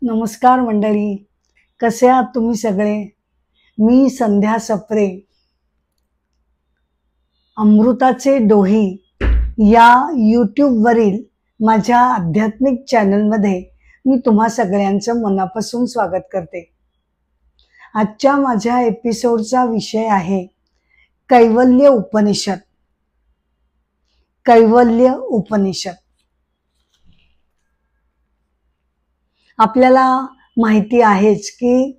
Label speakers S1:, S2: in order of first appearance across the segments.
S1: नमस्कार मंडळी, कसे आहात तुम्ही सगळे? मी संध्या सप्रे, अमृताचे डोही या यूट्यूबवरील माझ्या आध्यात्मिक चॅनलमध्ये मी तुम्हा सगळ्यांचं मनापासून स्वागत करते. आजच्या माझ्या एपिसोडचा विषय आहे कैवल्य उपनिषद. कैवल्य उपनिषद आपल्याला माहिती आहेच की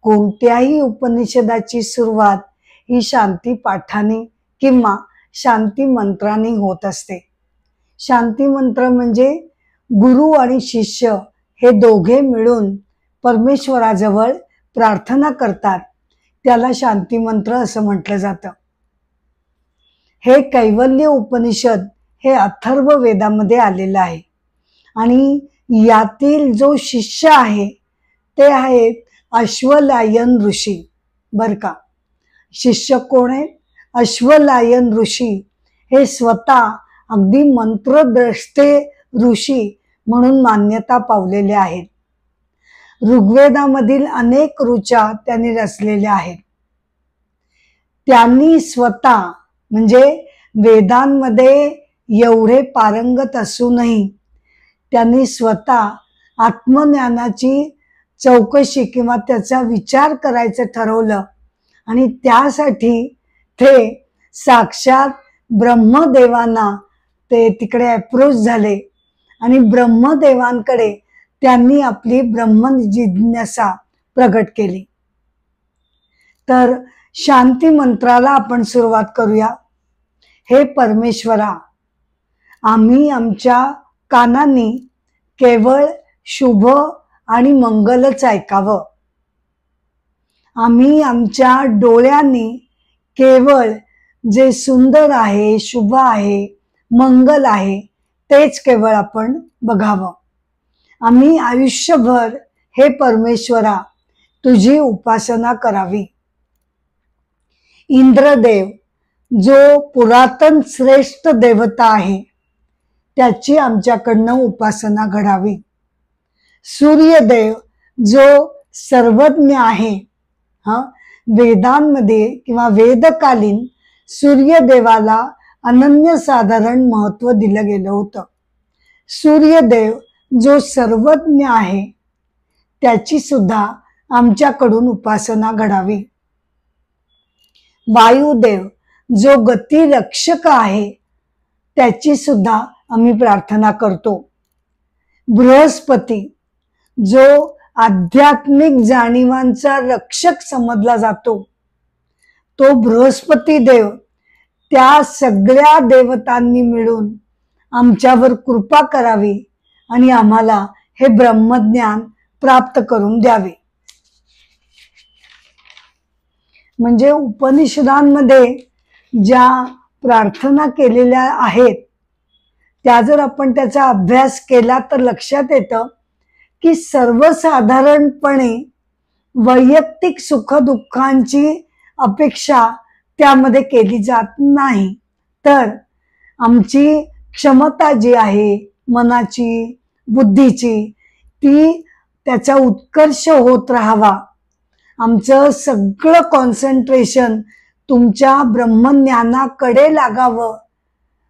S1: कोणत्याही उपनिषदाची सुरुवात ही शांती पाठाने किंवा शांती मंत्राने होत असते. शांती मंत्र म्हणजे गुरु आणि शिष्य हे दोघे मिळून परमेश्वराजवळ प्रार्थना करतात, त्याला शांती मंत्र असं म्हटलं जातं. हे कैवल्य उपनिषद हे अथर्व वेदामध्ये आलेलं आहे आणि यातील जो शिष्य आहे ते आहेत अश्वलायन ऋषी. बर का, शिष्य कोण आहेत? अश्वलायन ऋषी हे स्वतः अगदी मंत्रद्रष्टे ऋषी म्हणून मान्यता पावलेले आहेत. ऋग्वेदामधील अनेक ऋचा त्यांनी रचलेल्या आहेत. त्यांनी स्वतः म्हणजे वेदांमध्ये एवढे पारंगत असूनही त्यांनी स्वतः आत्मज्ञानाची चौकशी किंवा त्याचा विचार करायचं ठरवलं आणि त्यासाठी ते साक्षात ब्रह्मदेवांना ते तिकडे अप्रोच झाले आणि ब्रह्मदेवांकडे त्यांनी आपली ब्रह्म जिज्ञासा प्रगट केली. तर शांती मंत्राला आपण सुरुवात करूया. हे परमेश्वरा, आम्ही आमच्या कानांनी केवळ शुभ आणि मंगलच ऐकावं. आम्ही आमच्या डोळ्यांनी केवळ जे सुंदर आहे, शुभ आहे, मंगल आहे तेच केवळ आपण बघावं. आम्ही आयुष्यभर हे परमेश्वरा तुझी उपासना करावी. इंद्रदेव जो पुरातन श्रेष्ठ देवता आहे त्याची आमच्याकडनं उपासना घडावी. सूर्यदेव जो सर्वज्ञ आहे, वेदांमध्ये किंवा वेदकालीन सूर्यदेवाला अनन्यसाधारण महत्व दिलं गेलं होतं. सूर्यदेव जो सर्वज्ञ आहे त्याची सुद्धा आमच्याकडून उपासना घडावी. वायुदेव जो गतिरक्षक आहे त्याची सुद्धा आम्ही प्रार्थना करतो. बृहस्पती जो आध्यात्मिक जाणीवांचा रक्षक समजला जातो, तो बृहस्पती देव त्या सगळ्या देवतांनी मिळून आमच्यावर कृपा करावी आणि आम्हाला हे ब्रह्मज्ञान प्राप्त करून द्यावे. म्हणजे उपनिषदांमध्ये ज्या प्रार्थना केलेल्या आहेत त्या जर आपण त्याचा अभ्यास केला तर लक्षात येतं की सर्वसाधारणपणे वैयक्तिक सुखदुःखांची अपेक्षा त्यामध्ये केली जात नाही, तर आमची क्षमता जी आहे मनाची, बुद्धीची, ती त्याचा उत्कर्ष होत राहावा. आमचं सगळं कॉन्सन्ट्रेशन तुमच्या ब्रह्मज्ञानाकडे लागावं,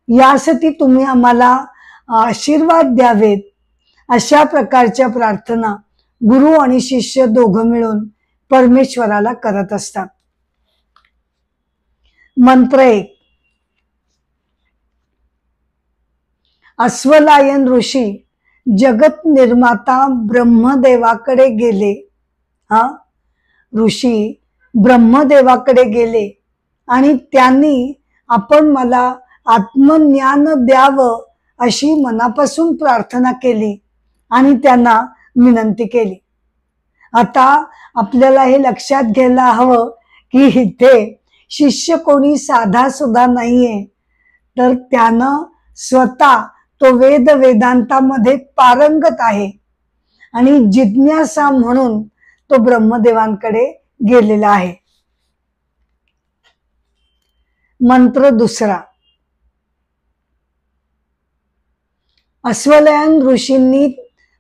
S1: यासाठी तुम्ही आम्हाला आशीर्वाद द्यावेत. अशा प्रकारच्या प्रार्थना गुरु आणि शिष्य दोघं मिळून परमेश्वराला करत असतात. मंत्र 1. अश्वलायन ऋषी जगत निर्माता ब्रह्मदेवाकडे गेले. ऋषी ब्रह्मदेवाकडे गेले आणि त्यांनी आपण मला आत्मज्ञान द्यावं अशी मनापासून प्रार्थना केली आणि त्यांना विनंती केली. आता आपल्याला हे लक्षात घ्यायला हवं की इथे शिष्य कोणी साधा सुद्धा नाहीये, तर त्यानं स्वतः तो वेदांतामध्ये पारंगत आहे आणि जिज्ञासा म्हणून तो ब्रह्मदेवांकडे गेलेला आहे. मंत्र 2. अश्वलायन ऋषींनी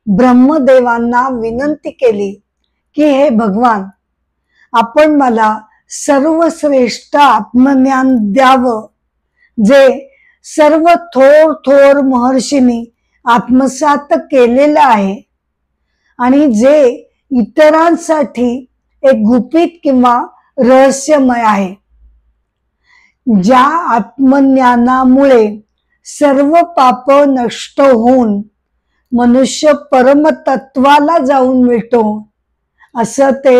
S1: ब्रह्मदेवांना विनंती केली की हे भगवान, आपण मला सर्वश्रेष्ठ आत्मज्ञान द्यावं, जे सर्व थोर थोर महर्षींनी आत्मसात केलेलं आहे आणि जे इतरांसाठी एक गुपित किंवा रहस्यमय आहे. ज्या आत्मज्ञानामुळे सर्व पाप नष्ट होऊन मनुष्य परमतत्वाला जाऊन मिळतो, असं ते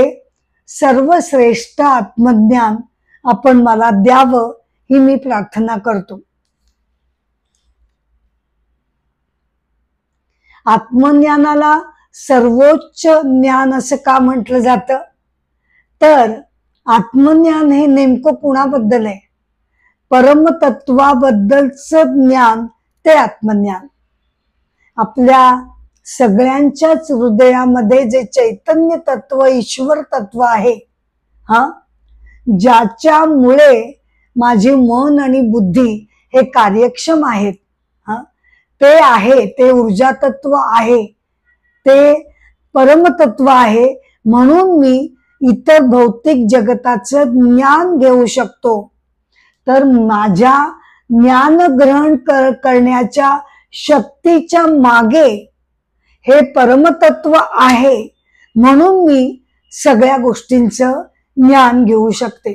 S1: सर्वश्रेष्ठ आत्मज्ञान आपण मला द्यावं ही मी प्रार्थना करतो. आत्मज्ञानाला सर्वोच्च ज्ञान असं का म्हटलं जातं? तर आत्मज्ञान हे नेमकं कुणाबद्दल आहे? परमतत्वाबद्दलच ज्ञान ते आत्मज्ञान. आपल्या सगळ्यांच्याच हृदयामध्ये जे चैतन्य तत्व, ईश्वर तत्व आहे, ज्याच्यामुळे माझे मन आणि बुद्धी हे कार्यक्षम आहेत, ते आहे, ते ऊर्जा तत्व आहे, ते परमतत्व आहे. म्हणून मी इतर भौतिक जगताचं ज्ञान घेऊ शकतो. तर माझ्या ज्ञान ग्रहण करण्याच्या शक्तीच्या मागे हे परमतत्व आहे, म्हणून मी सगळ्या गोष्टींचं ज्ञान घेऊ शकते.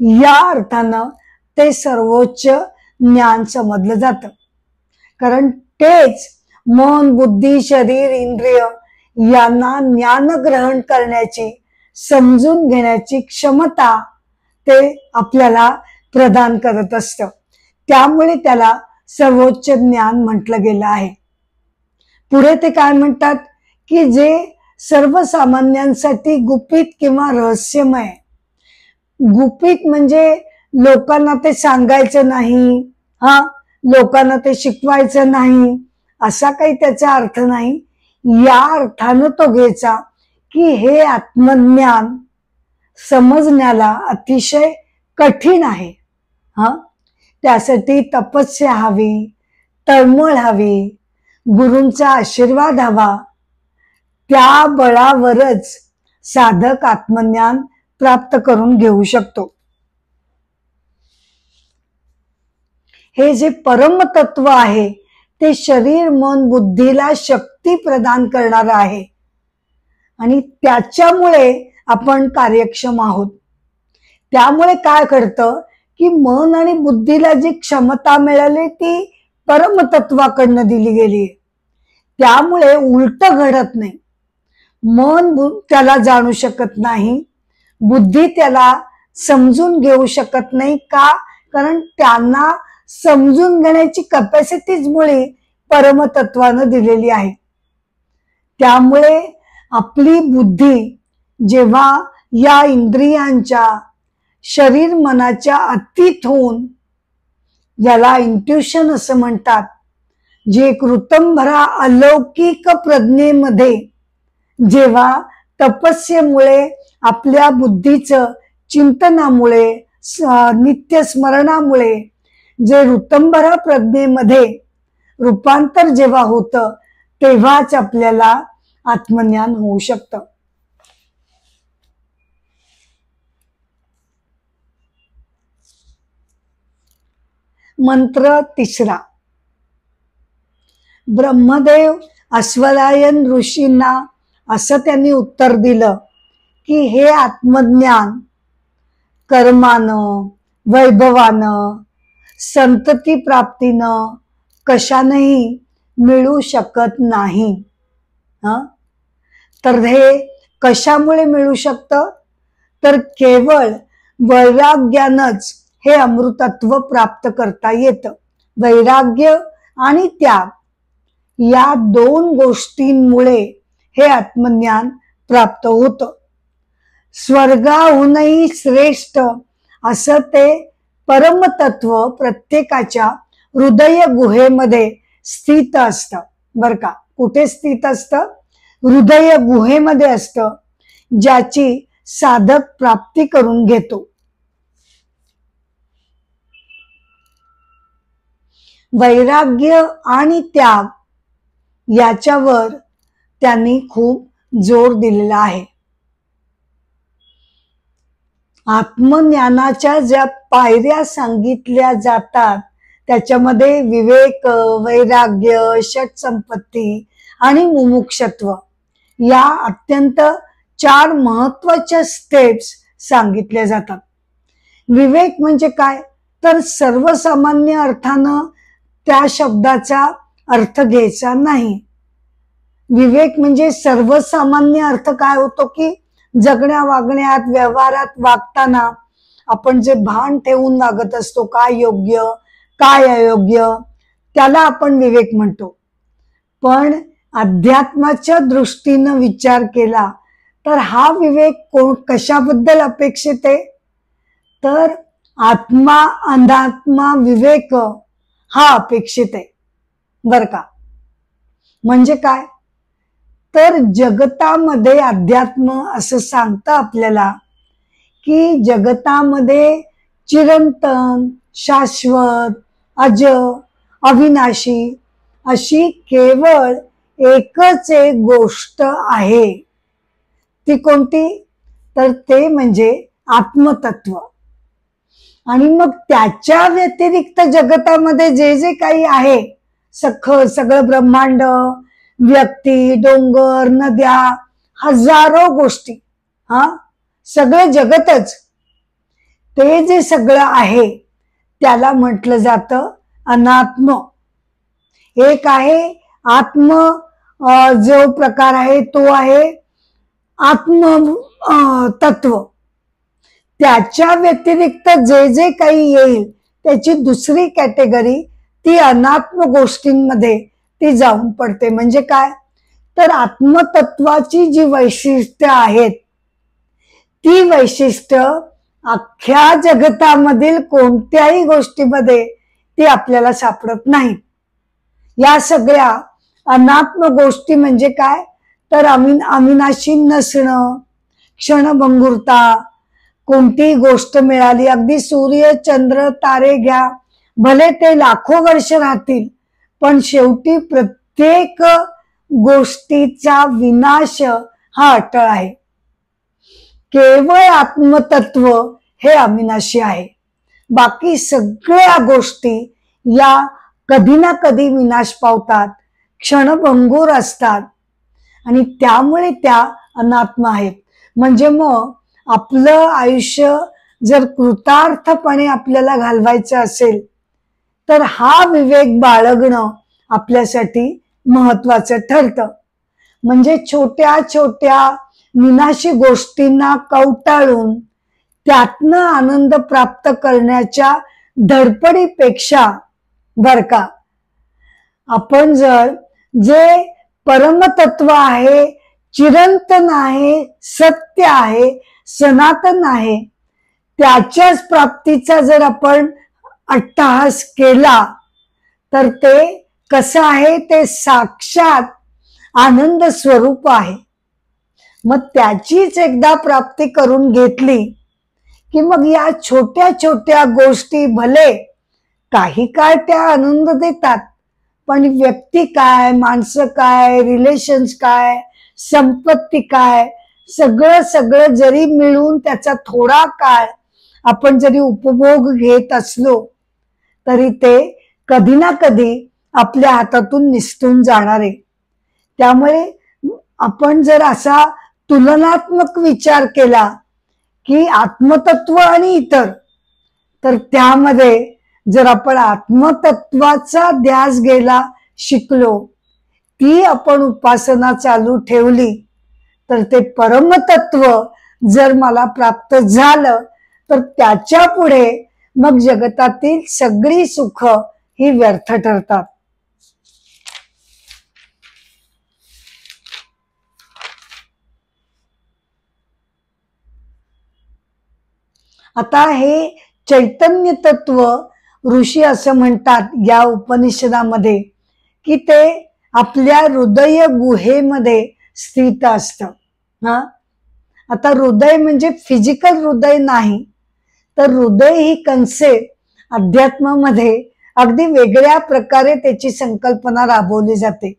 S1: या अर्थानं ते सर्वोच्च ज्ञान समजलं जातं. कारण तेच मन, बुद्धी, शरीर, इंद्रिय यांना ज्ञान ग्रहण करण्याची, समजून घेण्याची क्षमता ते आपल्याला प्रदान करत असतं. त्यामुळे त्याला सर्वोच्च ज्ञान म्हटलं गेलं आहे. पुढे ते काय म्हणतात की जे सर्वसामान्यांसाठी गुपित किंवा रहस्यमय. गुपित म्हणजे लोकांना ते सांगायचं नाही, लोकांना ते शिकवायचं नाही, असा काही त्याचा अर्थ नाही. या अर्थानं तो घ्यायचा की हे आत्मज्ञान समजण्याला अतिशय कठीण आहे. त्यासाठी तपस्या हवी, तळमळ हवी, गुरूंचा आशीर्वाद हवा. त्या बळावरच साधक आत्मज्ञान प्राप्त करून घेऊ शकतो. हे जे परमतत्व आहे ते शरीर, मन, बुद्धीला शक्ती प्रदान करणार आहे आणि त्याच्यामुळे आपण कार्यक्षम आहोत. त्यामुळे काय घडतं की मन आणि बुद्धीला जी क्षमता मिळाली ती परमतत्वाकडनं दिली गेली. त्यामुळे उलट घडत नाही. मन त्याला जाणू शकत नाही, बुद्धी त्याला समजून घेऊ शकत नाही. का? कारण त्यांना समजून घेण्याची कॅपॅसिटीच मुळे परमतत्वानं दिलेली आहे. त्यामुळे आपली बुद्धी जेव्हा या इंद्रियांच्या, शरीर मनाच्या अतीत होऊन, ज्याला इंट्युशन असं म्हणतात, जे एक ऋतंभरा अलौकिक प्रज्ञेमध्ये जेव्हा तपस्येमुळे, आपल्या बुद्धीचं चिंतनामुळे, नित्य स्मरणामुळे जे ऋतंभरा प्रज्ञेमध्ये रूपांतर जेव्हा होतं, तेव्हाच आपल्याला आत्मज्ञान होऊ शकतं. मंत्र तिसरा. ब्रह्मदेव अश्वलायन ऋषींना असं त्यांनी उत्तर दिलं की हे आत्मज्ञान कर्मानं, वैभवानं, संतती प्राप्तीनं कशानंही मिळू शकत नाही. तर हे कशामुळे मिळू शकतं? तर केवळ वैराग्यानंच हे अमृतत्व प्राप्त करता येतं. वैराग्य आणि त्याग या दोन गोष्टींमुळे हे आत्मज्ञान प्राप्त होतं. स्वर्गाहूनही श्रेष्ठ असं ते परमतत्व प्रत्येकाच्या हृदय गुहेमध्ये स्थित असतं. बर का? कुठे स्थित असतं? हृदय गुहेमध्ये असतं, ज्याची साधक प्राप्ती करून घेतो. वैराग्य आणि त्याग याच्यावर त्यांनी खूप जोर दिलेला आहे. आत्मज्ञानाच्या ज्या पायऱ्या सांगितल्या जातात त्याच्यामध्ये विवेक, वैराग्य, षटसंपत्ती आणि मुमुक्षत्व या अत्यंत 4 महत्वाच्या स्टेप्स सांगितल्या जातात. विवेक म्हणजे काय, तर सर्वसामान्य अर्थानं त्या शब्दाचा अर्थ घ्यायचा नाही. विवेक म्हणजे सर्वसामान्य अर्थ काय होतो की जगण्या वागण्यात, व्यवहारात वागताना आपण जे भान ठेवून वागत असतो, काय योग्य काय अयोग्य, त्याला आपण विवेक म्हणतो. पण अध्यात्माच्या दृष्टीनं विचार केला तर हा विवेक कशाबद्दल अपेक्षित आहे, तर आत्मा अनात्मा विवेक हा अपेक्षित आहे बर का. म्हणजे काय, तर जगतामध्ये अध्यात्म असं सांगतं आपल्याला की जगतामध्ये चिरंतन, शाश्वत, अज, अविनाशी अशी केवळ एकच एक गोष्ट आहे. ती कोणती, तर ते म्हणजे आत्मतत्व. आणि मग त्याच्या व्यतिरिक्त जगतामध्ये जे जे काही आहे सगळं ब्रह्मांड, व्यक्ती, डोंगर, नद्या, हजारो गोष्टी, सगळं जगतच, ते जे सगळं आहे त्याला म्हटलं जातं अनात्म. एक आहे आत्म, जो प्रकार आहे तो आहे आत्म तत्व. त्याच्या व्यतिरिक्त जे जे काही येईल त्याची दुसरी कॅटेगरी ती अनात्म गोष्टींमध्ये ती जाऊन पडते. म्हणजे काय, तर आत्मतत्वाची जी वैशिष्ट्य आहेत ती वैशिष्ट्य अख्ख्या जगतामधील कोणत्याही गोष्टीमध्ये ती आपल्याला सापडत नाही. या सगळ्या अनात्म गोष्टी म्हणजे काय, तर अविनाशी नसणं, क्षणभंगुरता, कोणतीही गोष्ट मिळाली, अगदी सूर्य, चंद्र, तारे घ्या, भले ते लाखो वर्ष राहतील पण शेवटी प्रत्येक गोष्टीचा विनाश हा अटळ आहे. केवळ आत्मतत्व हे अविनाशी आहे. बाकी सगळ्या गोष्टी या कधी ना कधी विनाश पावतात, क्षणभंगूर असतात आणि त्यामुळे त्या अनात्म आहेत. म्हणजे मग आपलं आयुष्य जर कृतार्थपणे आपल्याला घालवायचं असेल तर हा विवेक बाळगणं आपल्यासाठी महत्वाचं ठरतं. म्हणजे छोट्या छोट्या विनाशी गोष्टींना कवटाळून त्यातनं आनंद प्राप्त करण्याच्या धडपडीपेक्षा बर का, आपण जर जे परमतत्व आहे, चिरंतन आहे, सत्य आहे, सनातन आहे, त्याच्याच प्राप्तीचा जर आपण अट्टहास केला तर ते कसं आहे, ते साक्षात आनंद स्वरूप आहे. मग त्याचीच एकदा प्राप्ती करून घेतली की मग या छोट्या छोट्या गोष्टी भले काही काळ त्या आनंद देतात पण व्यक्ती काय, माणसं काय, रिलेशन्स काय, संपत्ती काय, सगळं सगळं जरी मिळून त्याचा थोडा काळ आपण जरी उपभोग घेत असलो तरी ते कधी ना कधी आपल्या हातातून निसटून जाणार आहे. त्यामुळे आपण जर असा तुलनात्मक विचार केला की आत्मतत्व आणि इतर, तर त्यामध्ये जर आपण आत्मतत्वाचा ध्यास घ्यायला शिकलो, ती आपण उपासना चालू ठेवली तर ते परमतत्व जर मला प्राप्त झालं तर त्याच्या पुढे मग जगतातील सगळी सुख ही व्यर्थ ठरतात. आता हे चैतन्य तत्व ऋषी असं म्हणतात या उपनिषदामध्ये की ते आपल्या हृदय गुहेमध्ये स्थित असतं. आता हृदय म्हणजे फिजिकल हृदय नाही, तर हृदय ही कन्सेप्ट अध्यात्मामध्ये अगदी वेगळ्या प्रकारे त्याची संकल्पना राबवली जाते.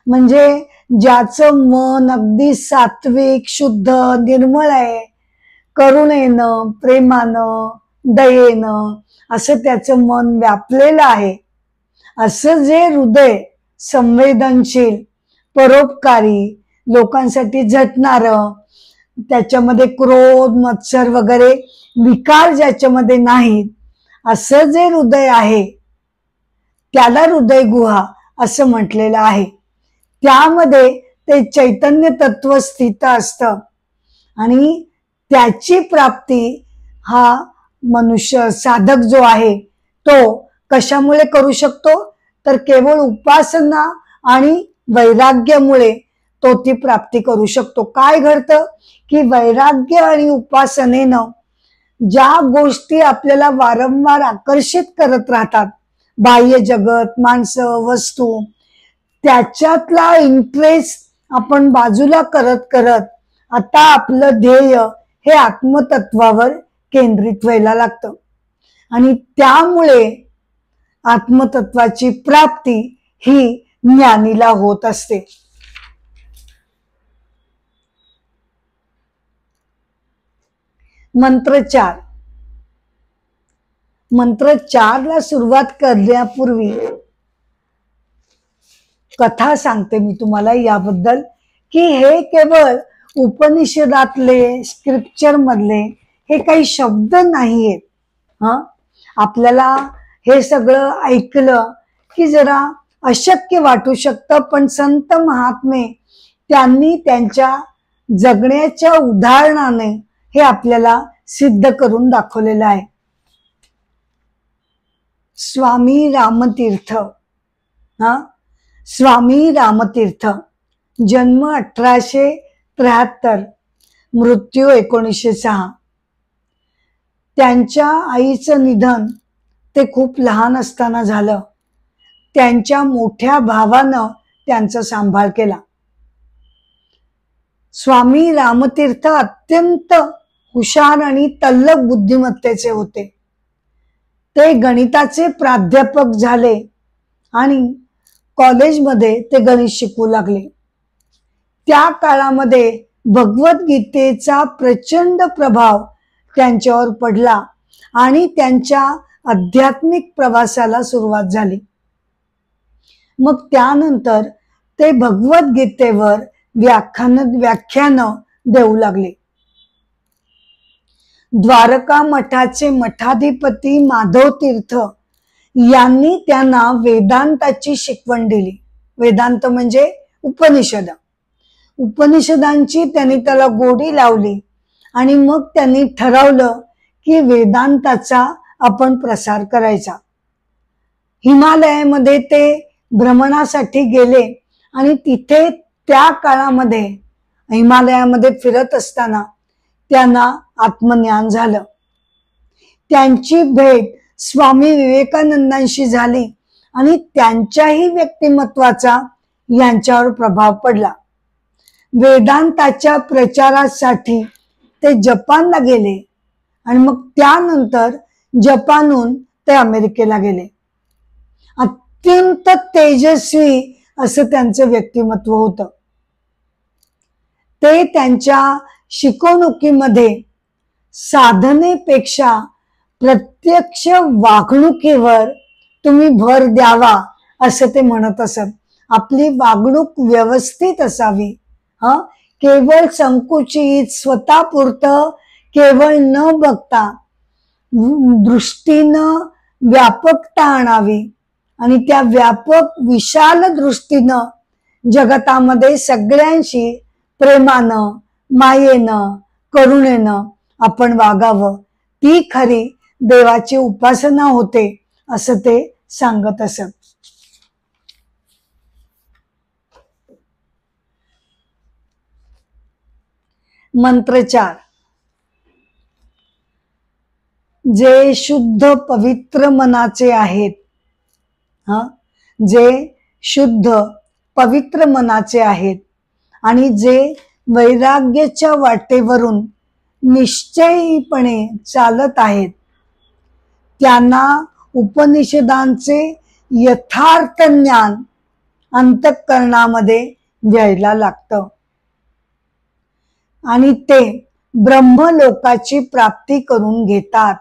S1: म्हणजे ज्याचं मन अगदी सात्विक शुद्ध निर्मळ आहे, करुणेनं प्रेमानं दयेनं असं त्याचं मन व्यापलेलं आहे, असं जे हृदय संवेदनशील परोपकारी लोकांसाठी झटणारं, त्याच्यामध्ये क्रोध मत्सर वगैरे विकार ज्याच्यामध्ये नाहीत, असं जे हृदय आहे त्याला हृदय गुहा असं म्हटलेलं आहे. त्यामध्ये ते चैतन्य तत्व स्थित असतं आणि त्याची प्राप्ती हा मनुष्य साधक जो आहे तो कशामुळे करू शकतो, तर केवळ उपासना आणि वैराग्यामुळे तो ती प्राप्ती करू शकतो. काय घडतं की वैराग्य आणि उपासनेनं ज्या गोष्टी आपल्याला वारंवार आकर्षित करत राहतात, बाह्य जगत माणसं वस्तू, त्याच्यातला इंटरेस्ट आपण बाजूला करत करत आता आपलं ध्येय हे आत्मतत्वावर केंद्रित व्हायला लागतं आणि त्यामुळे आत्मतत्वाची प्राप्ती ही ज्ञानीला होत असते. मंत्र 4. मंत्र 4 ला सुरुवात करण्यापूर्वी कथा सांगते मी तुम्हाला याबद्दल की हे केवळ उपनिषदातले स्क्रिप्चर मधले हे काही शब्द नाहीयेत. आपल्याला हे सगळं ऐकलं की जरा अशक्य वाटू शकतं, पण संत महात्मे त्यांनी त्यांच्या जगण्याच्या उदाहरणाने हे आपल्याला सिद्ध करून दाखवलेलं आहे. स्वामी रामतीर्थ, स्वामी रामतीर्थ, जन्म 1873, मृत्यू 1906. त्यांच्या आईचं निधन ते खूप लहान असताना झालं. त्यांच्या मोठ्या भावानं त्यांचा सांभाळ केला. स्वामी रामतीर्थ अत्यंत हुशार आणि तल्लख बुद्धिमत्तेचे होते. ते गणिताचे प्राध्यापक झाले आणि कॉलेजमध्ये ते गणित शिकवू लागले. त्या काळामध्ये भगवद्गीतेचा प्रचंड प्रभाव त्यांच्यावर पडला आणि त्यांच्या आध्यात्मिक प्रवासाला सुरुवात झाली. मग त्यानंतर ते भगवद्गीतेवर व्याख्यान देऊ लागले. द्वारका मठाचे मठाधिपती माधव तीर्थ यांनी त्यांना वेदांताची शिकवण दिली. वेदांत म्हणजे उपनिषद. उपनिषदांची त्यांनी त्याला गोडी लावली आणि मग त्यांनी ठरवलं की वेदांताचा आपण प्रसार करायचा. हिमालयामध्ये ते भ्रमणासाठी गेले आणि तिथे त्या काळामध्ये हिमालयामध्ये फिरत असताना त्यांना आत्मज्ञान झालं. त्यांची भेट स्वामी विवेकानंदांशी झाली आणि त्यांच्याही व्यक्तिमत्वाचा यांच्यावर प्रभाव पडला. वेदांताच्या प्रचारासाठी ते जपानला गेले आणि मग त्यानंतर जपानहून ते अमेरिकेला गेले. अत्यंत तेजस्वी असं त्यांचं व्यक्तिमत्व होतं. ते त्यांच्या शिकवणुकीमध्ये साधनेपेक्षा प्रत्यक्ष वागणुकीवर तुम्ही भर द्यावा असं ते म्हणत असत. आपली वागणूक व्यवस्थित असावी. केवळ संकुचित स्वतःपुरतं केवळ न बघता दृष्टीनं व्यापकता आणावी आणि त्या व्यापक विशाल दृष्टीनं जगतामध्ये सगळ्यांशी प्रेमानं मायेनं करुणेनं आपण वागावं. ती खरी देवाची उपासना होते असं ते सांगत असत. मंत्र 4. जे शुद्ध पवित्र मनाचे आहेत, जे शुद्ध पवित्र मनाचे आहेत आणि जे वैराग्याच्या वाटेवरून निश्चयीपणे चालत आहेत, त्यांना उपनिषदांचे यथार्थ ज्ञान अंतःकरणामध्ये द्यायला लागतं आणि ते ब्रह्मलोकाची प्राप्ती करून घेतात.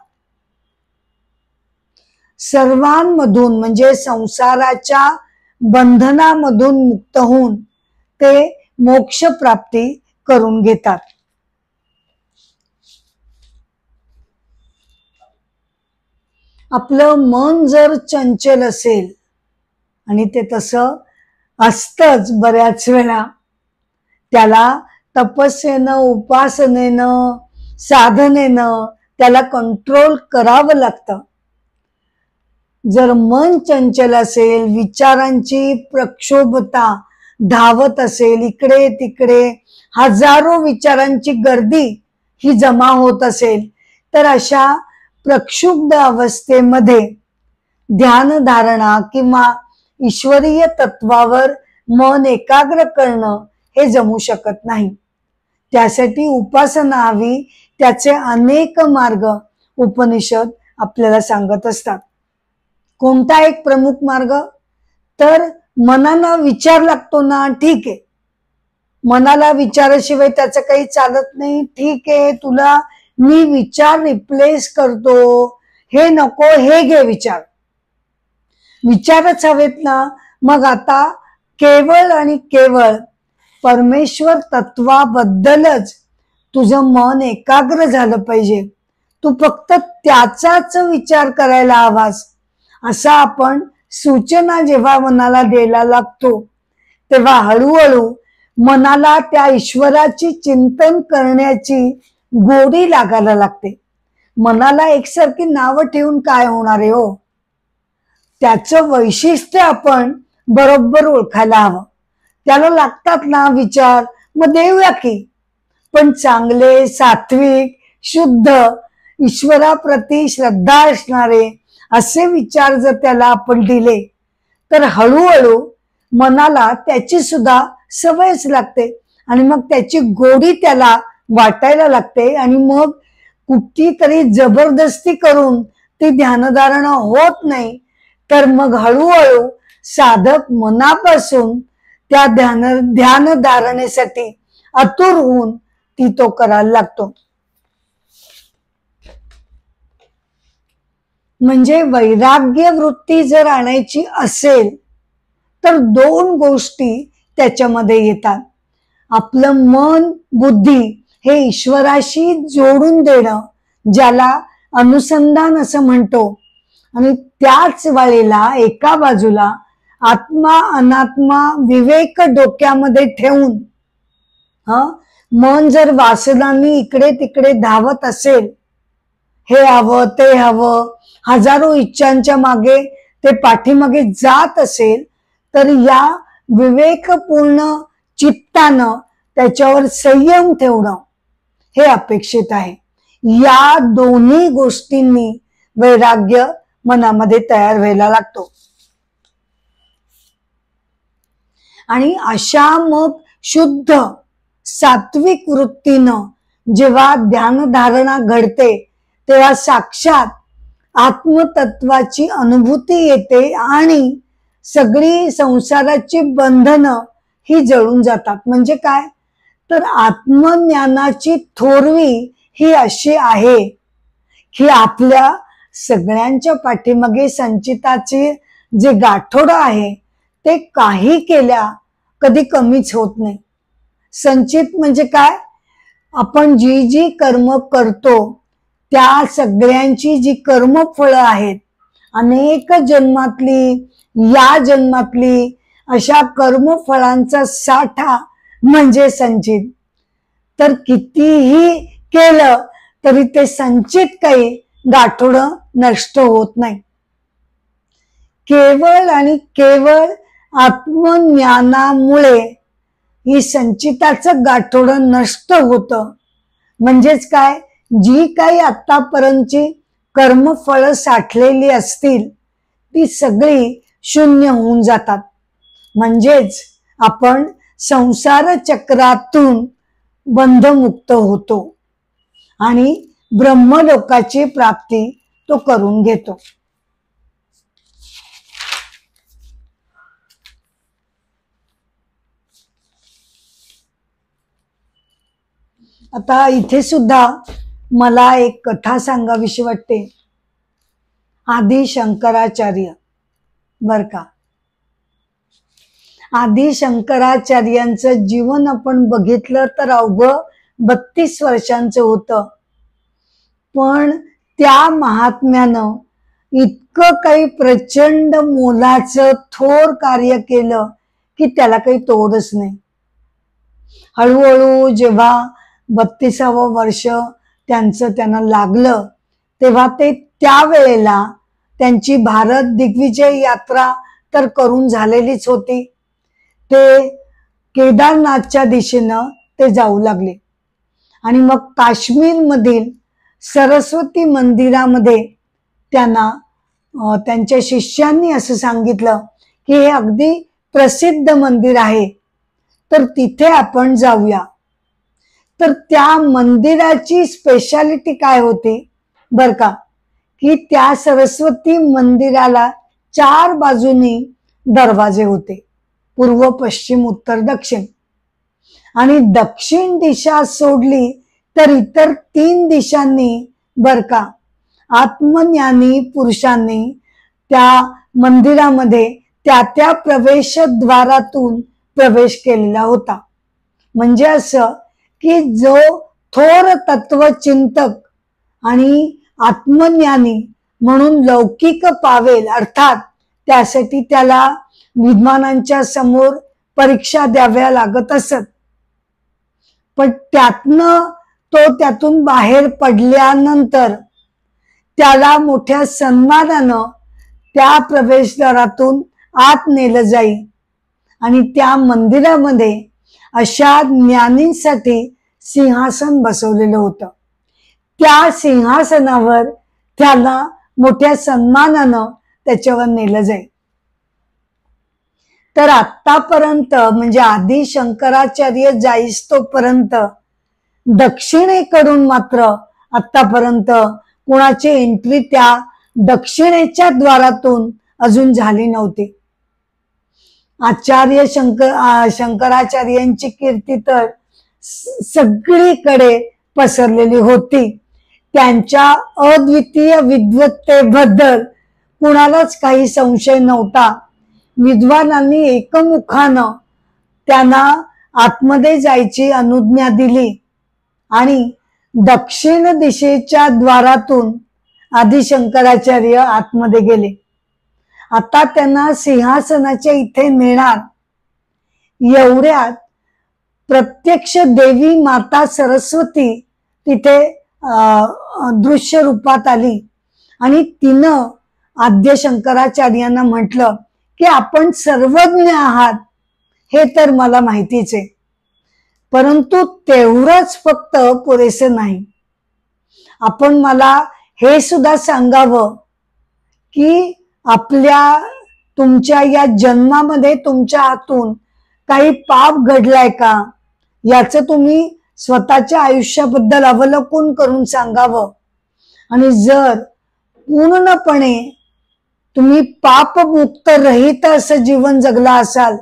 S1: सर्वांमधून म्हणजे संसाराच्या बंधनामधून मुक्त होऊन ते मोक्ष प्राप्ती करून घेतात. आपलं मन जर चंचल असेल, आणि ते तसं असतंच बऱ्याच वेळा, त्याला तपस्येनं, उपासनेनं, साधनेनं त्याला कंट्रोल करावं लागतं. जर मन चंचल असेल, विचारांची प्रक्षोभता धावत असेल, इकडे तिकडे हजारो विचारांची गर्दी ही जमा होत असेल, तर अशा प्रक्षुब्ध अवस्थेमध्ये ध्यानधारणा किंवा ईश्वरीय तत्वावर मन एकाग्र करणं हे जमू शकत नाही. त्यासाठी उपासना हवी. त्याचे अनेक मार्ग उपनिषद आपल्याला सांगत असतात. कोणता एक प्रमुख मार्ग? तर मनाला विचार लागतो ना, ठीक आहे, मनाला विचाराशिवाय त्याचं काही चालत नाही, ठीक आहे, तुला मी विचार रिप्लेस करतो, हे नको, हे घे विचार. विचारच हवेत ना. मग आता केवळ आणि केवळ परमेश्वर तत्वाबद्दलच तुझं मन एकाग्र झालं पाहिजे. तू फक्त त्याचाच विचार करायला हवास, असा आपण सूचना जेव्हा मनाला द्यायला लागतो, तेव्हा हळूहळू मनाला त्या ईश्वराची चिंतन करण्याची गोडी लागायला लागते. मनाला एकसारखी नावं ठेवून काय होणार आहे हो? त्याचं वैशिष्ट्य आपण बरोबर ओळखायला हवं. त्याला लागतात ना विचार, मग देऊया की. पण चांगले, सात्विक, शुद्ध, ईश्वराप्रती श्रद्धा असणारे असे विचार जर त्याला आपण दिले, तर हळूहळू मनाला त्याची सुद्धा सवयच लागते आणि मग त्याची गोडी त्याला वाटायला लागते. आणि मग कुठली तरी जबरदस्ती करून ती ध्यानधारणा होत नाही, तर मग हळूहळू साधक मनापासून त्या ध्यानधारणेसाठी आतुर होऊन ती तो करायला लागतो. म्हणजे वैराग्य वृत्ती जर आणायची असेल तर दोन गोष्टी त्याच्यामध्ये येतात. आपलं मन, बुद्धी हे ईश्वराशी जोडून देणं, ज्याला अनुसंधान असं म्हणतो, आणि त्याच वेळेला एका बाजूला आत्मा अनात्मा विवेक डोक्यामध्ये ठेवून मन जर वासनांनी इकडे तिकडे धावत असेल, हे हवं ते हवं, हजारो इच्छांच्या मागे ते पाठीमागे जात असेल, तर या विवेकपूर्ण चित्तानं त्याच्यावर संयम ठेवणं हे अपेक्षित आहे. या दोन्ही गोष्टींनी वैराग्य मनामध्ये तयार व्हायला लागतो. आणि अशा मग शुद्ध सात्विक वृत्तीनं जेव्हा ध्यानधारणा घडते, तेव्हा साक्षात आत्मतत्वाची अनुभूती येते आणि सगळी संसाराची बंधनं ही जळून जातात. म्हणजे काय? तर आत्मज्ञानाची थोरवी ही अशी आहे की आपल्या सगळ्यांच्या पाठीमागे संचिताचे जे गाठोडं आहे ते काही केल्या कधी कमीच होत नाही. संचित म्हणजे काय? आपण जी जी कर्म करतो त्या सगळ्यांची जी कर्मफळं आहेत, अनेक जन्मातली, या जन्मातली अशा कर्मफळांचा साठा म्हणजे संचित. तर कितीही केलं तरी ते संचित काही गाठोडं नष्ट होत नाही. केवळ आणि केवळ आत्मज्ञानामुळे ही संचिताचं गाठोडं नष्ट होतं. म्हणजेच काय? जी काही आतापर्यंतची कर्मफळ साठलेली असतील ती सगळी शून्य होऊन जातात. म्हणजेच आपण संसार चक्रातून बंधमुक्त होतो आणि ब्रह्मलोकाची प्राप्ती तो करून घेतो. आता इथे सुद्धा मला एक कथा सांगावीशी वाटते. आदि शंकराचार्य बर का. आदि शंकराचार्यांचं जीवन आपण बघितलं तर अवघं 32 वर्षांचं होतं. पण त्या महात्म्यानं इतकं काही प्रचंड मोलाचं थोर कार्य केलं की त्याला काही तोडच नाही. हळूहळू जेव्हा 32वं वर्ष त्यांना लागलं तेव्हा ते त्यावेळेला त्यांची भारत दिग्विजय यात्रा तर करून झालेलीच होती. ते केदारनाथच्या दिशेनं ते जाऊ लागले आणि मग काश्मीर मधील सरस्वती मंदिरामध्ये त्यांना त्यांच्या शिष्यांनी असं सांगितलं की हे अगदी प्रसिद्ध मंदिर आहे, तर तिथे आपण जाऊया. तर त्या मंदिराची स्पेशालिटी काय होती बर का, की त्या सरस्वती मंदिराला 4 बाजूनी दरवाजे होते, पूर्व पश्चिम उत्तर दक्षिण. आणि दक्षिण दिशा सोडली तर इतर 3 दिशांनी बर का आत्मज्ञानी पुरुषांनी त्या मंदिरामध्ये त्या प्रवेशद्वारातून प्रवेश केलेला होता. म्हणजे असं की जो थोर तत्वचिंतक आणि आत्मज्ञानी म्हणून लौकिक पावेल, अर्थात त्यासाठी त्याला विद्वानांच्या समोर परीक्षा द्याव्या लागत असत. पण त्यातून बाहेर पडल्यानंतर त्याला मोठ्या सन्मानानं त्या प्रवेशद्वारातून आत नेलं जाई आणि त्या मंदिरामध्ये अशा ज्ञानींसाठी सिंहासन बसवलेलं होतं. त्या सिंहासनावर त्याला मोठ्या सन्मानानं त्याच्यावर नेलं जाई. तर आतापर्यंत म्हणजे आदि शंकराचार्य जाईस्तोपर्यंत दक्षिणेकडून मात्र आतापर्यंत कुणाची एंट्री त्या दक्षिणेच्या द्वारातून अजून झाली नव्हती. आचार्य शंकराचार्यांची कीर्ती तर सगळीकडे पसरलेली होती. त्यांच्या अद्वितीय विद्वत्तेबद्दल कुणालाच काही संशय नव्हता. विद्वानांनी एकमुखानं त्यांना आतमध्ये जायची अनुज्ञा दिली आणि दक्षिण दिशेच्या द्वारातून आदि शंकराचार्य आतमध्ये गेले. आता त्यांना सिंहासनाच्या इथे नेणार एवढ्यात प्रत्यक्ष देवी माता सरस्वती तिथे दृश्य रूपात आली आणि तिनं आद्य शंकराचार्यांना म्हटलं की आपण सर्वज्ञ आहात हे तर मला माहितीच आहे, परंतु तेवढंच फक्त पुरेसं नाही. आपण मला हे सुद्धा सांगावं की तुमच्या या जन्मामध्ये तुमच्या हातून काही पाप घडलाय का, याचं तुम्ही स्वतःच्या आयुष्याबद्दल अवलोकन करून सांगावं. आणि जर पूर्णपणे तुम्ही पापमुक्त रहित असं जीवन जगला असाल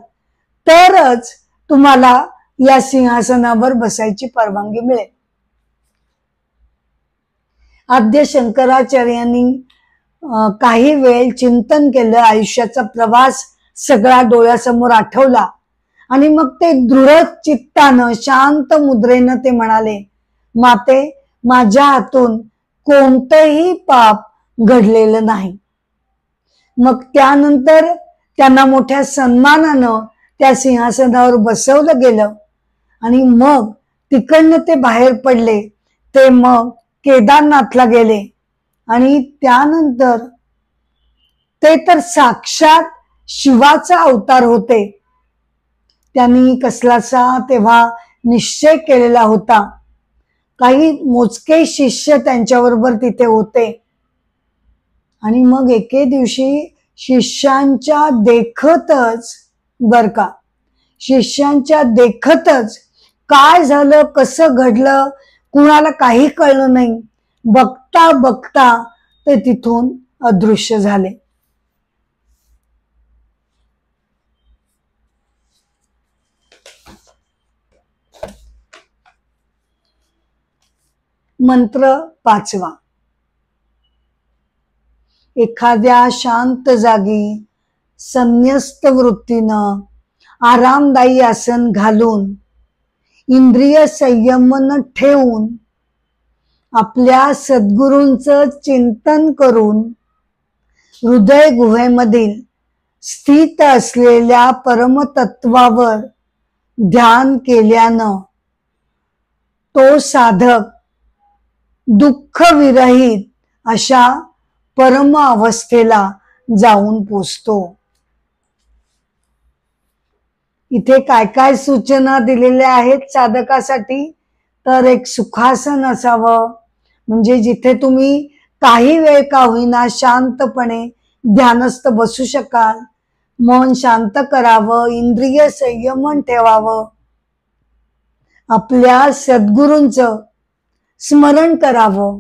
S1: तरच तुम्हाला या सिंहासनावर बसायची परवानगी मिळेल. आद्य शंकराचार्यांनी काही वेळ चिंतन केलं, आयुष्याचा प्रवास सगळा डोळ्यासमोर आठवला आणि मग ते दृढ चित्तानं शांत मुद्रेनं ते म्हणाले, माते, माझ्या हातून कोणतंही पाप घडलेलं नाही. मग त्यानंतर त्यांना मोठ्या सन्मानानं त्या सिंहासनावर बसवलं गेलं आणि मग तिकडनं ते बाहेर पडले. ते मग केदारनाथला गेले आणि त्यानंतर ते तर साक्षात शिवाचा अवतार होते. त्यांनी कसलासा तेव्हा निश्चय केलेला होता. काही मोजके शिष्य त्यांच्याबरोबर तिथे होते आणि मग एके दिवशी शिष्यांच्या देखतच काय झालं, कसं घडलं, कुणाला काही कळलं नाही. बघता बघता ते तिथून अदृश्य झाले. मंत्र 5वा. एखाद्या शांत जागी संन्यस्त वृत्तीनं आरामदायी आसन घालून इंद्रिय संयमन ठेवून आपल्या सद्गुरूंचं चिंतन करून हृदय गुहेमधील स्थित असलेल्या परमतत्वावर ध्यान केल्यानं तो साधक दुःख विरहित अशा परम अवस्थेला जाऊन पोचतो. इथे काय काय सूचना दिलेल्या आहेत साधकासाठी, तर एक सुखासन असावं, म्हणजे जिथे तुम्ही काही वेळ का होईना शांतपणे ध्यानस्थ बसू शकाल. मन शांत करावं, इंद्रिय संयमन ठेवावं, आपल्या सद्गुरूंचं स्मरण करावं.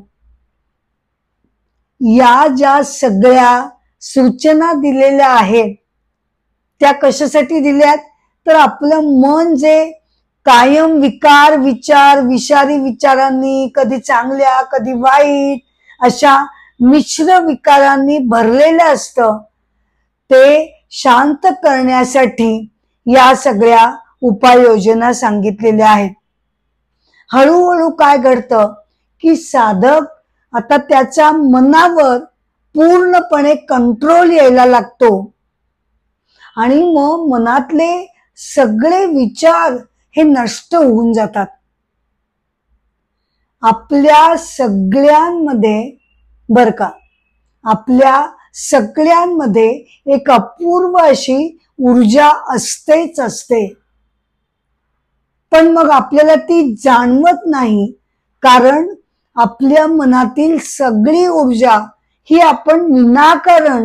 S1: या ज्या सगळ्या सूचना दिलेल्या आहेत त्या कशासाठी दिल्यात, तर आपलं मन जे कायम विकार विचार विषारी विचारांनी, कधी चांगल्या कधी वाईट अशा मिश्र विकारांनी भरलेलं असतं, ते शांत करण्यासाठी या सगळ्या उपाययोजना सांगितलेल्या आहेत. हळूहळू काय घडतं की साधक आता त्याच्या मनावर पूर्णपणे कंट्रोल यायला लागतो आणि मग मनातले सगळे विचार हे नष्ट होऊन जातात. आपल्या सगळ्यांमध्ये बर का, आपल्या सगळ्यांमध्ये एक अपूर्व अशी ऊर्जा असतेच असते, पण मग आपल्याला ती जाणवत नाही, कारण आपल्या मनातील सगळी ऊर्जा ही आपण विनाकारण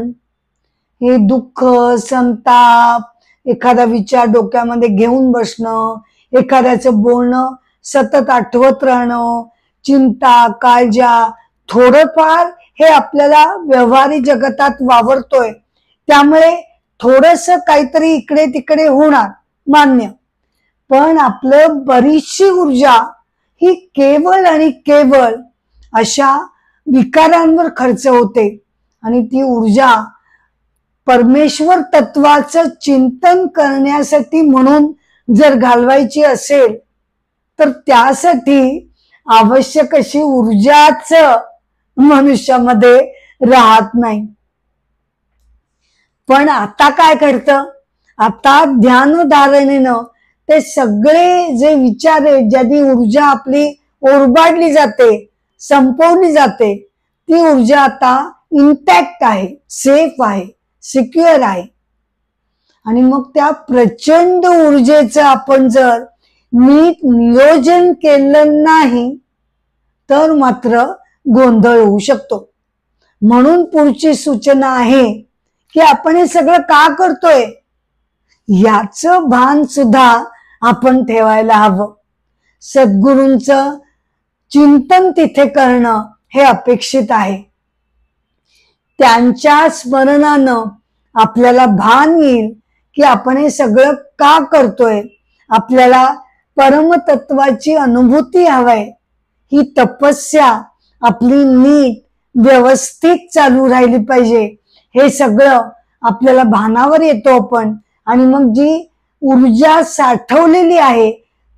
S1: हे दुःख संताप, एखादा विचार डोक्यामध्ये घेऊन बसणं, एखाद्याचं बोलणं सतत आठवत राहणं, चिंता काळजा, थोडंफार हे आपल्याला व्यवहारिक जगतात वावरतोय, त्यामुळे थोडस काहीतरी इकडे तिकडे होणार मान्य, पण आपलं बरीचशी ऊर्जा ही केवळ आणि केवळ अशा विकारांवर खर्च होते. आणि ती ऊर्जा परमेश्वर तत्वाचं चिंतन करण्यासाठी म्हणून जर घालवायची असेल तर त्यासाठी आवश्यक अशी ऊर्जाच मनुष्यामध्ये राहत नाही. पण आता काय घडतं, आता ध्यानधारणेनं ते सगळे जे विचार आहेत, ज्याची ऊर्जा आपली ओरबाडली जाते, संपवली जाते, ती ऊर्जा आता इंटॅक्ट आहे, सेफ आहे, सिक्युअर आहे. आणि मग त्या प्रचंड ऊर्जेचं आपण जर नीट नियोजन केलं नाही तर मात्र गोंधळ होऊ शकतो. म्हणून पुढची सूचना आहे की आपण हे सगळं का करतोय याचं भान सुद्धा आपण ठेवायला हवं. सद्गुरूंचं चिंतन तिथे करणं हे अपेक्षित आहे. त्यांच्या स्मरणानं आपल्याला भान येईल की आपण हे सगळं का करतोय, आपल्याला परमतत्वाची अनुभूती हवंय. ही तपस्या आपली नीट व्यवस्थित चालू राहिली पाहिजे, हे सगळं आपल्याला भानावर येतो आपण. आणि मग जी ऊर्जा साठवलेली आहे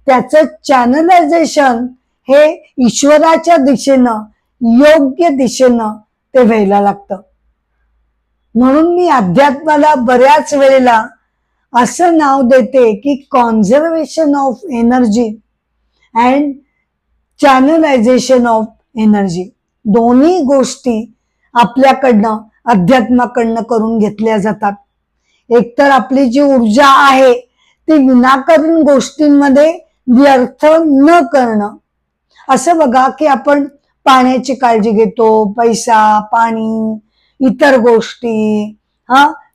S1: त्याचं चॅनलायझेशन हे ईश्वराच्या दिशेनं, योग्य दिशेनं ते व्हायला लागतं. म्हणून मी अध्यात्माला बऱ्याच वेळेला असं नाव देते की conservation of energy and channelization of energy. दोन्ही गोष्टी आपल्याकडनं अध्यात्माकडनं करून घेतल्या जातात. एकतर आपली जी ऊर्जा आहे ती विनाकारण गोष्टींमध्ये व्यर्थ न करणं. असं बघा की आपण पाण्याची काळजी घेतो, पैसा पाणी इतर गोष्टी,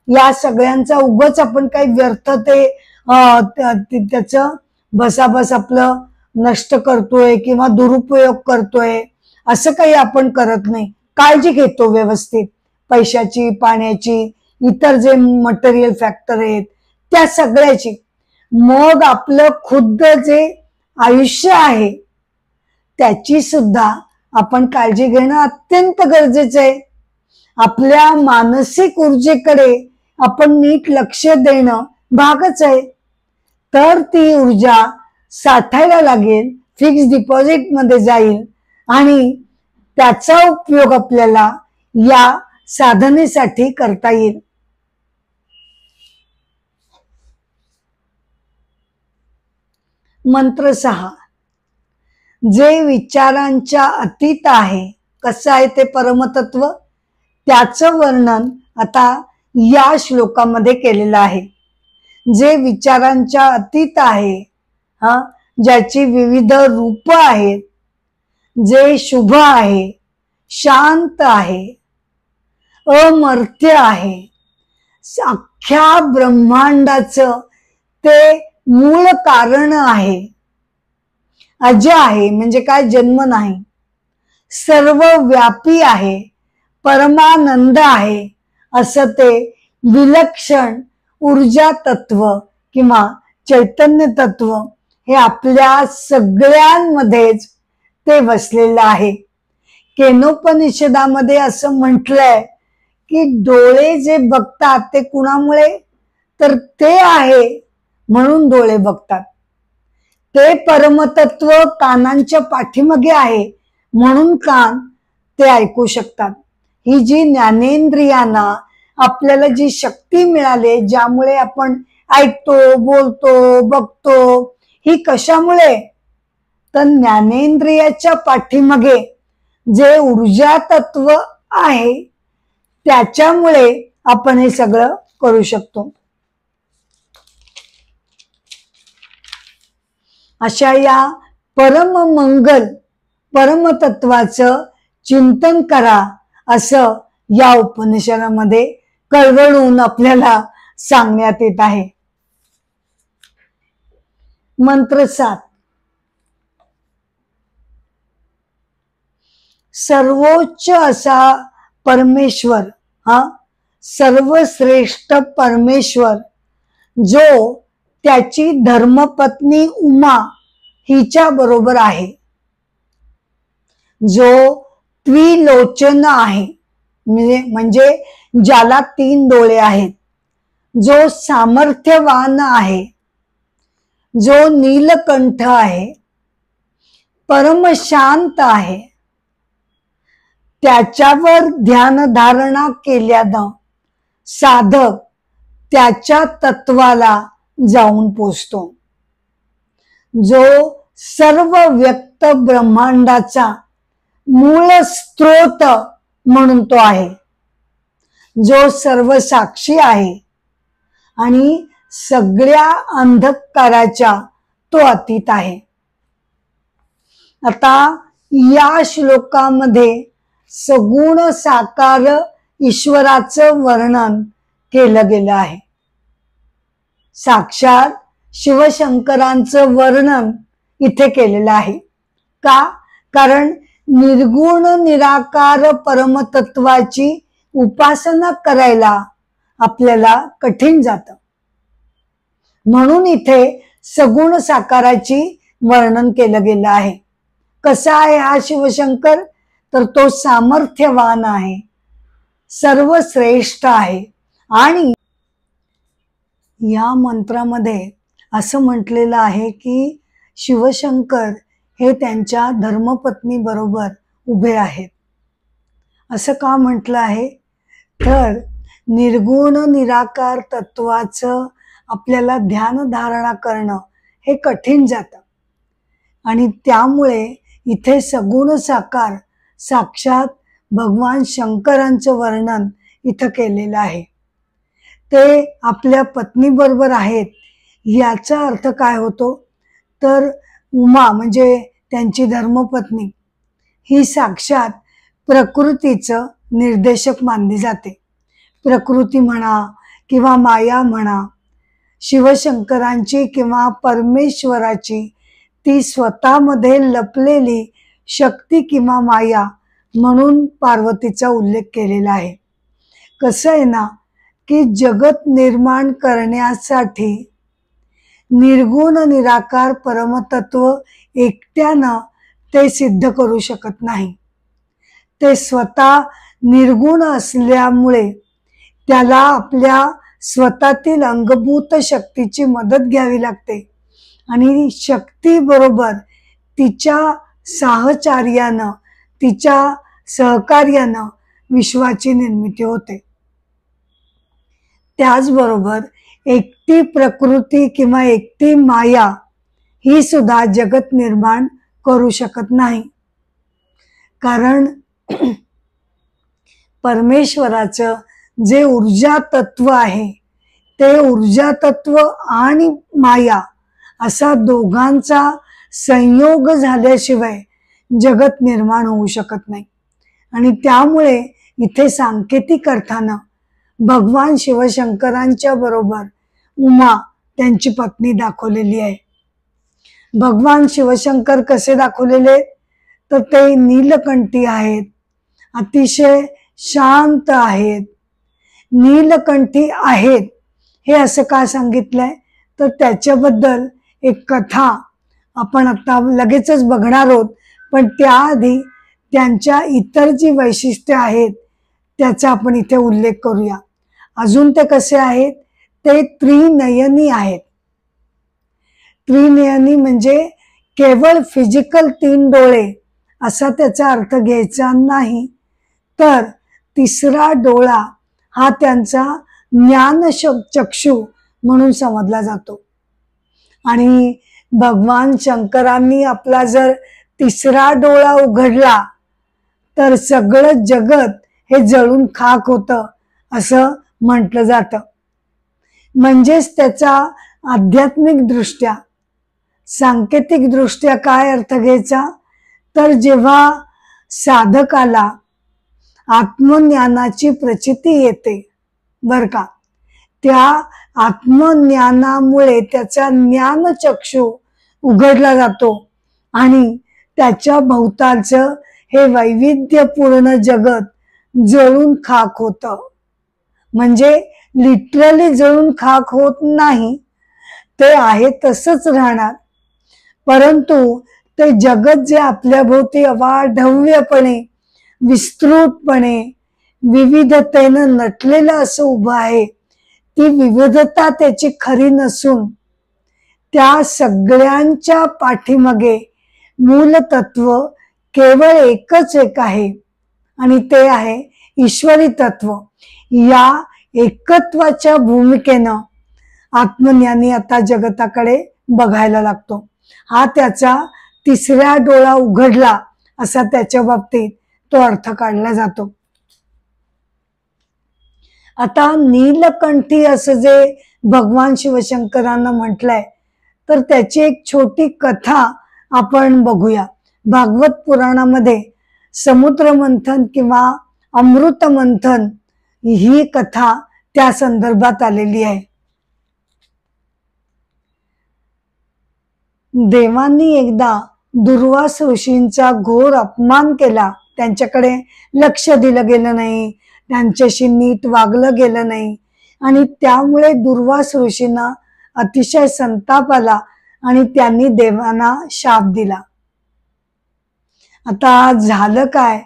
S1: या सगळ्यांचा उगाच आपण काही व्यर्थ ते त्याचं बसाबस आपलं नष्ट करतोय किंवा दुरुपयोग करतोय, असं काही आपण करत नाही. काळजी घेतो व्यवस्थित पैशाची, पाण्याची, इतर जे मटेरियल फॅक्टर आहेत त्या सगळ्याची. मग आपलं खुद्द जे आयुष्य आहे त्याची सुद्धा आपण काळजी घेणं अत्यंत गरजेचं आहे. आपल्या मानसिक ऊर्जेकडे आपण नीट लक्ष देणं भागच आहे. तर ती ऊर्जा साठायला लागेल, फिक्स डिपॉझिट मध्ये जाईल आणि त्याचा उपयोग आपल्याला या साधनेसाठी करता येईल. मंत्र 6. जे विचारांच्या अतीत आहे. कसं आहे ते परमतत्व, त्याचं वर्णन आता या श्लोकामध्ये केलेलं आहे. जे विचारांच्या अतीत आहे, ज्याची विविध रूप आहेत, जे शुभ आहे, शांत आहे, अमर्त्य आहे, अख्ख्या ब्रह्मांडाचं ते मूळ कारण आहे, अजय आहे म्हणजे काय, जन्म नाही, सर्व व्यापी आहे, परमानंद आहे, असं ते विलक्षण ऊर्जा तत्व किंवा चैतन्य तत्व हे आपल्या सगळ्यांमध्येच ते वसलेलं आहे. केनोपनिषदामध्ये असं म्हटलंय की डोळे जे बघतात ते कुणामुळे, तर ते आहे म्हणून डोळे बघतात. ते परमतत्व कानांच्या पाठीमागे आहे म्हणून कान ते ऐकू शकतात. ही जी ज्ञानेंद्रियांना आपल्याला जी शक्ती मिळाली, ज्यामुळे आपण ऐकतो, बोलतो, बघतो, ही कशामुळे, तर ज्ञानेंद्रियाच्या पाठीमागे जे ऊर्जा तत्व आहे त्याच्यामुळे आपण हे सगळं करू शकतो. अशा या परममंगल परमतत्वाचं चिंतन करा, असं या उपनिषदामध्ये कळवळून आपल्याला सांगण्यात येत आहे. मंत्र 7. सर्वोच्च असा परमेश्वर, सर्वश्रेष्ठ परमेश्वर, जो त्याची धर्मपत्नी उमा हिच्या बरोबर आहे, जो त्रिलोचन आहे म्हणजे ज्याला 3 डोळे आहेत, जो सामर्थ्यवान आहे, जो नीलकंठ आहे, परमशांत आहे, त्याच्यावर ध्यान धारणा केल्यानं साधक त्याच्या तत्वाला जाऊन पोचतो, जो सर्व व्यक्त ब्रह्मांडाचा मूळ स्त्रोत म्हणून तो आहे, जो सर्व साक्षी आहे आणि सगळ्या अंधकाराच्या तो अतीत आहे. आता या श्लोकामध्ये सगुण साकार ईश्वराचं वर्णन केलं गेलं आहे. साक्षात शिवशंकरांचं वर्णन इथे केलेलं आहे. का? कारण निर्गुण निराकार परमतत्वाची उपासना करायला आपल्याला कठीण जातं, म्हणून इथे सगुण साकाराची वर्णन केलं गेलं आहे. कसा आहे हा शिवशंकर, तर तो सामर्थ्यवान आहे, सर्वश्रेष्ठ आहे. आणि या मंत्रामध्ये असं म्हटलेलं आहे की शिवशंकर हे त्यांच्या धर्मपत्नी बरोबर उभे आहेत. असं का म्हटलं आहे, तर निर्गुण निराकार तत्वाचं आपल्याला ध्यान धारणा करणं हे कठीण जातं आणि त्यामुळे इथे सगुण साकार साक्षात भगवान शंकरांचं वर्णन इथं केलेलं आहे. ते आपल्या पत्नी बरोबर आहेत. याचा अर्थ काय होतो, तर उमा म्हणजे त्यांची धर्मपत्नी ही साक्षात प्रकृतीचं निर्देशक मानली जाते. प्रकृती म्हणा किंवा माया म्हणा, शिवशंकरांची किंवा परमेश्वराची ती स्वतःमध्ये लपलेली शक्ती किंवा माया म्हणून पार्वतीचा उल्लेख केलेला आहे. कसं आहे ना की जगत निर्माण करण्यासाठी निर्गुण निराकार परमतत्व एकट्यानं ते सिद्ध करू शकत नाही. ते स्वतः निर्गुण असल्यामुळे त्याला आपल्या स्वतःतील अंगभूत शक्तीची मदत घ्यावी लागते आणि शक्ती बरोबर तिच्या साहचर्यानं, तिच्या सहकार्यानं विश्वाची निर्मिती होते. त्याचबरोबर एकटी प्रकृती किंवा एकटी माया ही सुद्धा जगत निर्माण करू शकत नाही. कारण परमेश्वराचं जे ऊर्जा तत्व आहे ते ऊर्जा तत्व आणि माया असा दोघांचा संयोग झाल्याशिवाय जगत निर्माण होऊ शकत नाही. आणि त्यामुळे इथे सांकेतिक अर्थानं भगवान शिवशंकरांच्या बरोबर उमा त्यांची पत्नी दाखवलेली आहे. भगवान शिवशंकर कसे दाखवलेले तर ते नीलकंठी आहेत, अतिशय शांत आहेत. नीलकंठी आहेत हे असं का सांगितलंय तर त्याच्याबद्दल एक कथा आपण आता लगेचच बघणार आहोत, पण त्याआधी त्यांच्या इतर जी वैशिष्ट्ये आहेत त्याचा आपण इथे उल्लेख करूया. अजून ते कसे आहेत, ते त्रिनयनी आहेत. त्रिनयनी म्हणजे केवळ फिजिकल 3 डोळे असा त्याचा अर्थ घ्यायचा नाही, तर तिसरा डोळा हा त्यांचा ज्ञान चक्षु म्हणून समजला जातो. आणि भगवान शंकरांनी आपला जर तिसरा डोळा उघडला तर सगळं जगत हे जळून खाक होतं असं म्हटलं जातं. म्हणजेच त्याचा आध्यात्मिक दृष्ट्या, सांकेतिक दृष्ट्या काय अर्थ घ्यायचा तर जेव्हा साधकाला आत्मज्ञानाची प्रचिती येते बर का, त्या आत्मज्ञानामुळे त्याचा ज्ञानचक्षु उघडला जातो आणि त्याच्या भोवतालचं हे वैविध्यपूर्ण जगत जळून खाक होतं. म्हणजे लिटरली जळून खाक होत नाही, ते आहे तसंच राहणार, परंतु ते जगत जे आपल्या भोवती अवाढव्यपणे, विस्तृतपणे, विविधतेनं नटलेलं असं उभं आहे, ती विविधता त्याची खरी नसून त्या सगळ्यांच्या पाठीमागे मूल तत्व केवळ एकच एक आहे आणि ते आहे ईश्वरी तत्व. या एकत्वाच्या भूमिकेनं आत्मज्ञानी आता जगताकडे बघायला लागतो. हा त्याचा तिसरा डोळा उघडला असा त्याच्या बाबतीत तो अर्थ काढला जातो. आता नीलकंठी असं जे भगवान शिवशंकरांना म्हटलंय तर त्याची एक छोटी कथा आपण बघूया. भागवत पुराणामध्ये समुद्र मंथन किंवा अमृत मंथन ही कथा त्या संदर्भात आलेली आहे. देवांनी एकदा दुर्वास ऋषींचा घोर अपमान केला. त्यांच्याकडे लक्ष दिलं गेलं नाही, त्यांच्याशी नीट वागलं गेलं नाही आणि त्यामुळे दुर्वास ऋषींना अतिशय संताप आला आणि त्यांनी देवांना शाप दिला. आता झालं काय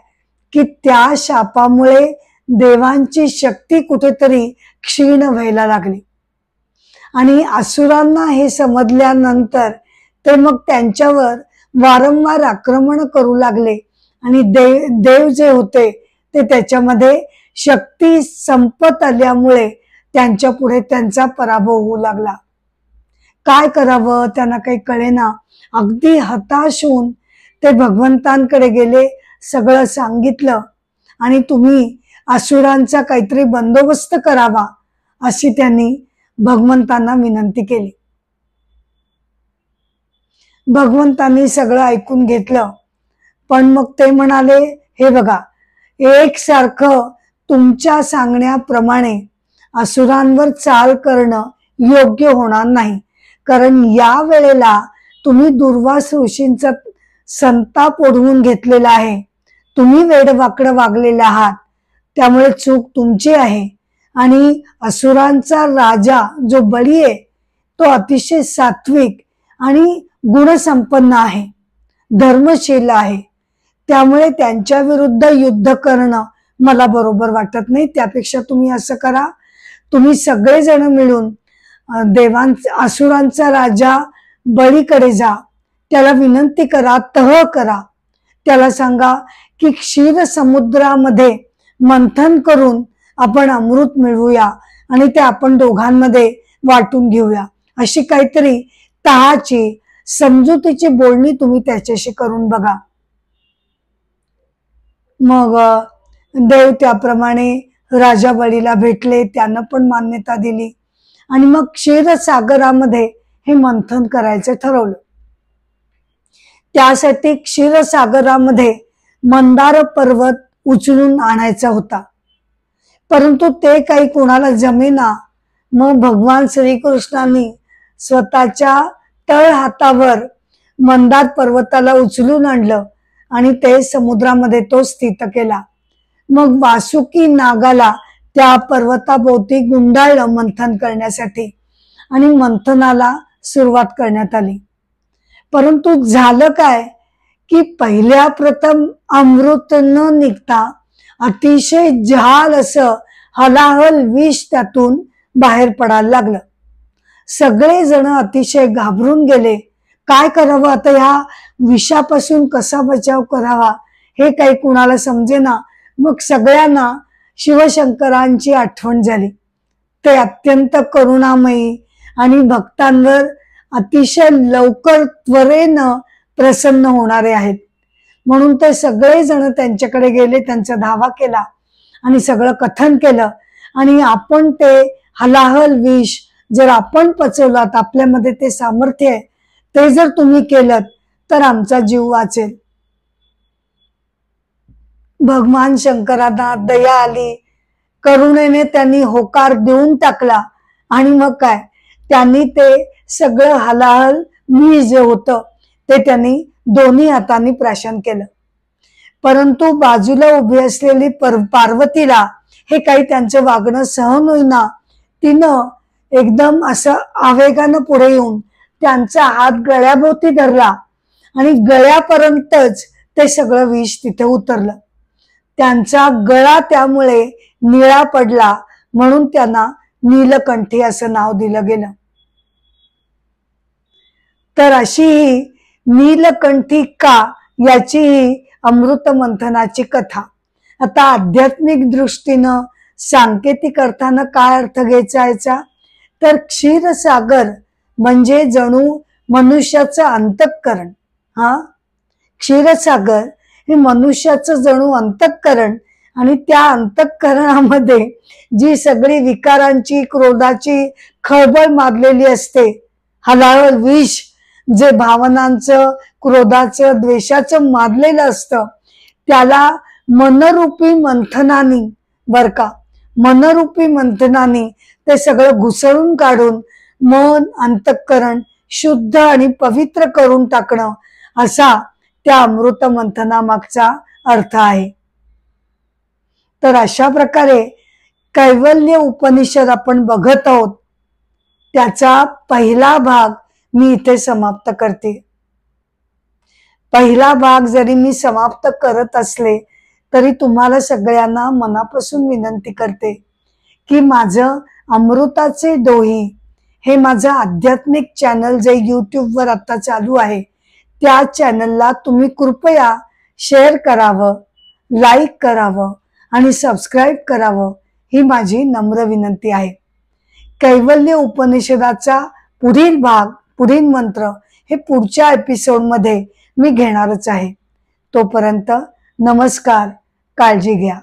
S1: की त्या शापामुळे देवांची शक्ती कुठेतरी क्षीण व्हायला लागली आणि असुरांना हे समजल्यानंतर ते मग त्यांच्यावर वारंवार आक्रमण करू लागले आणि देव जे होते ते त्याच्यामध्ये शक्ती संपत आल्यामुळे त्यांच्या पुढे त्यांचा पराभव होऊ लागला. काय करावं त्यांना काही कळेना. अगदी हताश होऊन ते भगवंतांकडे गेले, सगळं सांगितलं आणि तुम्ही असुरांचा काहीतरी बंदोबस्त करावा अशी त्यांनी भगवंतांना विनंती केली. भगवंतांनी सगळं ऐकून घेतलं, पण मग ते म्हणाले, हे बघा, एकसारखं तुमच्या सांगण्याप्रमाणे असुरांवर चाल करणं योग्य होणार नाही, कारण या वेळेला तुम्ही दुर्वास ऋषींचा संताप ओढवून घेतलेला आहे. तुम्ही वेडवाकडं वागलेले आहात, त्यामुळे चूक तुमची आहे. आणि असुरांचा राजा जो बळी आहे तो अतिशय सात्विक आणि गुणसंपन्न आहे, धर्मशील आहे. त्यामुळे त्यांच्या विरुद्ध युद्ध करणं मला बरोबर वाटत नाही. त्यापेक्षा तुम्ही असं करा, तुम्ही सगळेजण मिळून असुरांचा राजा बळीकडे जा, त्याला विनंती करा, तह करा, त्याला सांगा की क्षीर समुद्रामध्ये मंथन करून आपण अमृत मिळवूया आणि ते आपण दोघांमध्ये वाटून घेऊया. अशी काहीतरी तहाची समजुतीची बोलणी तुम्ही त्याच्याशी करून बघा. मग देव त्याप्रमाणे राजा बळीला भेटले, त्यानं पण मान्यता दिली आणि मग क्षीरसागरामध्ये हे मंथन करायचं ठरवलं. त्यासाठी क्षीरसागरामध्ये मंदार पर्वत उचलून आणायचा होता, परंतु ते काही कोणाला जमेना. मग भगवान श्रीकृष्णांनी स्वतःच्या तळ हातावर मंदार पर्वताला उचलून आणलं आणि ते समुद्रामध्ये तो स्थित केला. मग वासुकी नागाला त्या पर्वताभोवती गुंडाळलं मंथन करण्यासाठी आणि मंथनाला सुरुवात करण्यात आली. परंतु झालं काय की पहिल्या प्रथम अमृत न निघता अतिशय जहाल असं हलाहल विष त्यातून बाहेर पडायला लागलं. सगळे जण अतिशय घाबरून गेले. काय करावं आता, ह्या विषापासून कसा बचाव करावा हे काही कुणाला समजेना. मग सगळ्यांना शिवशंकरांची आठवण झाली. ते अत्यंत करुणामयी आणि भक्तांवर अतिशय लवकर त्वरेनं प्रसन्न होणारे आहेत. म्हणून ते सगळे जण त्यांच्याकडे गेले, त्यांचा धावा केला आणि सगळं कथन केलं. आणि आपण ते हलाहल विष जर आपण पचवलात, आपल्यामध्ये ते सामर्थ्य आहे, ते जर तुम्ही केलं तर आमचा जीव वाचेल. भगवान शंकरांना दया आली, करुणेने त्यांनी होकार देऊन टाकला आणि मग काय, त्यांनी ते सगळं हलाहल विष जे होतं ते त्यांनी दोन्ही हातांनी प्राशन केलं. परंतु बाजूला उभी असलेली पार्वतीला हे काही त्यांचं वागणं सहन होईना. तिनं एकदम असं आवेगानं पुढे येऊन त्यांचा हात गळ्याभोवती धरला आणि गळ्यापर्यंतच ते सगळं विष तिथे उतरलं. त्यांचा गळा त्यामुळे निळा पडला, म्हणून त्यांना नीलकंठी असं नाव दिलं गेलं. तर अशी ही नीलकंठी का, याची ही अमृत मंथनाची कथा. आता आध्यात्मिक दृष्टीनं सांकेतिक अर्थानं काय अर्थ घ्यायचा याचा, तर क्षीरसागर म्हणजे जणू मनुष्याचं अंतःकरण. क्षीरसागर हे मनुष्याचं जणू अंतःकरण आणि त्या अंतःकरणामध्ये जी सगळी विकारांची, क्रोधाची खळबळ माजलेली असते, हलाहल विष जे भावनांचं, क्रोधाचं, द्वेषाचं माजलेलं असतं, त्याला मनरूपी मंथनानी, बर का, मनरूपी मंथनानी ते सगळं घुसळून काढून मन, अंतःकरण शुद्ध आणि पवित्र करून टाकणं, असा त्या अमृत मंथनामागचा अर्थ आहे. तर अशा प्रकारे कैवल्य उपनिषद आपण बघत आहोत. त्याचा पहिला भाग मी इथे समाप्त करते. पहिला भाग जरी मी समाप्त करत असले तरी तुम्हाला सगळ्यांना मनापासून विनंती करते की माझं अमृताचे डोही हे माझं आध्यात्मिक चॅनल जे यूट्यूबवर आता चालू आहे, त्या चॅनलला तुम्ही कृपया शेअर करावं, लाईक करावं आणि सबस्क्राईब करावं, ही माझी नम्र विनंती आहे. कैवल्य उपनिषदाचा पुढील भाग, पुढील मंत्र हे पुढच्या एपिसोडमध्ये मी घेणारच आहे. तोपर्यंत नमस्कार, काळजी घ्या.